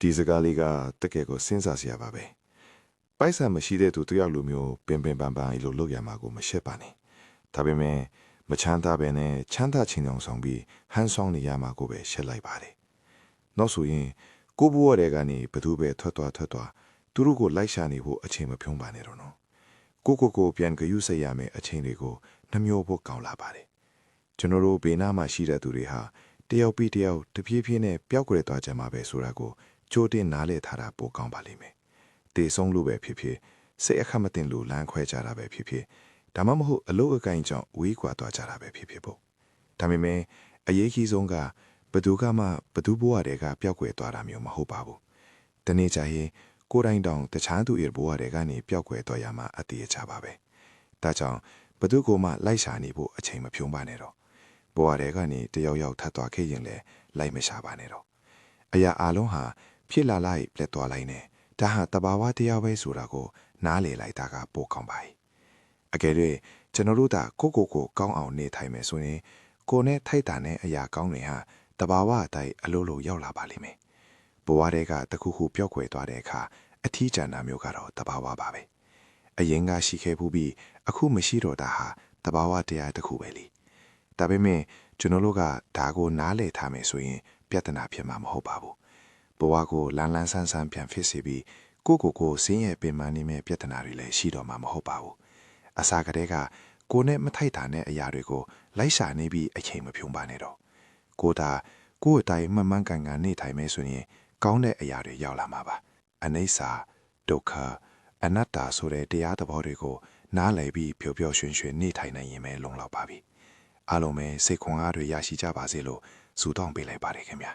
ဒီစကားလေးကတကယ်ကိုစဉ်းစားစရာပါပဲပိုက်ဆံမရှိတဲ့သူတယောက်လိုမျိုးပင်ပင်ပန်းပန်းလို့လုပ်ရမှာကိုမရှက်ပါနဲ့ဒါပေမဲ့မချမ်းသာပဲနဲ့ချမ်းသာချင်းအောင်ဆောင်ပြီးဟန်ဆောင်နေရမှာကိုပဲရှက်လိုက်ပါတယ်နောက်ဆိုရင်ကိုဘိုးရတဲ့ကနေဘသူပဲထွက်သွားသူတို့ကိုလိုက်ရှာနေဖို့အချိန်မဖြုံးပါနဲ့တော့နော်ကိုပြန်ဂယုစိတ်ရမယ်အချိန်တွေကိုနှမျိုးဖို့ကောင်းလာပါတယ်ကျွန်တော်တို့ဘေးနားမှာရှိတဲ့သူတွေဟာတယောက်ပြီးတယောက်တပြေးပြေးနဲ့ပျောက်ကွယ်သွားကြမှာပဲဆိုတာကိုကြိုတင်နားလည်ထားတာပိုကောင်းပါလိမ့်မယ်တေဆုံးလို့ပဲဖြစ်ဖြစ်စိတ်အခက်မတင်လို့လမ်းခွဲကြတာပဲဖြစ်ဖြစ်ဒါမှမဟုတ်အလို့အကိုင်းကြောင့်ဝေးကွာသွားကြတာပဲဖြစ်ဖြစ်ပေါ့ဒါပေမဲ့အရေးကြီးဆုံးကဘသူကမှဘသူဘဝတွေကပျောက်ကွယ်သွားတာမျိုးမဟုတ်ပါဘူးတနေ့ကျရင်ကိုယ်တိုင်တောင်တခြားသူရဲ့ဘဝတွေကနေပျောက်ကွယ်သွားရမှာအတည်ချပါပဲဒါကြောင့်ဘသူကိုမှလိုက်ရှာနေဖို့အချိန်မဖြုံးပါနဲ့တော့ဘဝတွေကနေတယောက်ယောက်ထပ်သွားခဲ့ရင်လည်းလိုက်မရှာပါနဲ့တော့အရာအလုံးဟာဖြစ်လာလိုက်ပြတ်သွားလိုက်နေဒါဟာတဘာဝတရားပဲဆိုတာကိုနားလေလိုက်တာကပိုကောင်းပါ යි အကယ်၍ကျွန်တော်တို့ကကိုကောင်းအောင်နေထိုင်မယ်ဆိုရင်ကိုနဲ့ထိုက်တာနဲ့အရာကောင်းတွေဟာတဘာဝအတိုင်းအလိုလိုရောက်လာပါလိမ့်မယ်ဘဝတွေကတခုခုပျောက်ကွယ်သွားတဲ့အခါအထီးကျန်တာမျိုးကတော့တဘာဝပါပဲအရင်ကရှိခဲ့ဘူးပြီးအခုမရှိတော့တာဟာတဘာဝတရားတစ်ခုပဲလေဒါပေမဲ့ကျွန်တော်တို့ကဒါကိုနားလည်ထားမယ်ဆိုရင်ပြဿနာဖြစ်မှာမဟုတ်ပါဘူးဘဝကိုလန်းလန်းဆန်းဆန်းပြန်ဖြစ်စေပြီးကိုစင်းရဲ့ပင်ပန်းနေမဲ့ပြဿနာတွေလည်းရှိတော့မှာမဟုတ်ပါဘူးအစာကလေးကကိုနဲ့မထိုက်တာနဲ့အရာတွေကိုလိုက်ရှာနေပြီးအချိန်မဖြုံးပါနဲ့တော့ကိုသာကိုယ့်အတိုင်းမှန်ကန်နေထိုင်မယ်ဆိုရင်ကောင်းတဲ့အရာတွေရောက်လာမှာပါအနိစ္စဒုက္ခအနတ္တဆိုတဲ့တရားသဘောတွေကိုနားလည်ပြီးပျော်ပျော်ရွှင်ရွှင်နေထိုင်နိုင်ရင်ပဲလုံလောက်ပါပြီအားလုံးပဲစိတ်ခွန်အားတွေရရှိကြပါစေလို့ဆုတောင်းပေးလိုက်ပါတယ်ခင်ဗျာ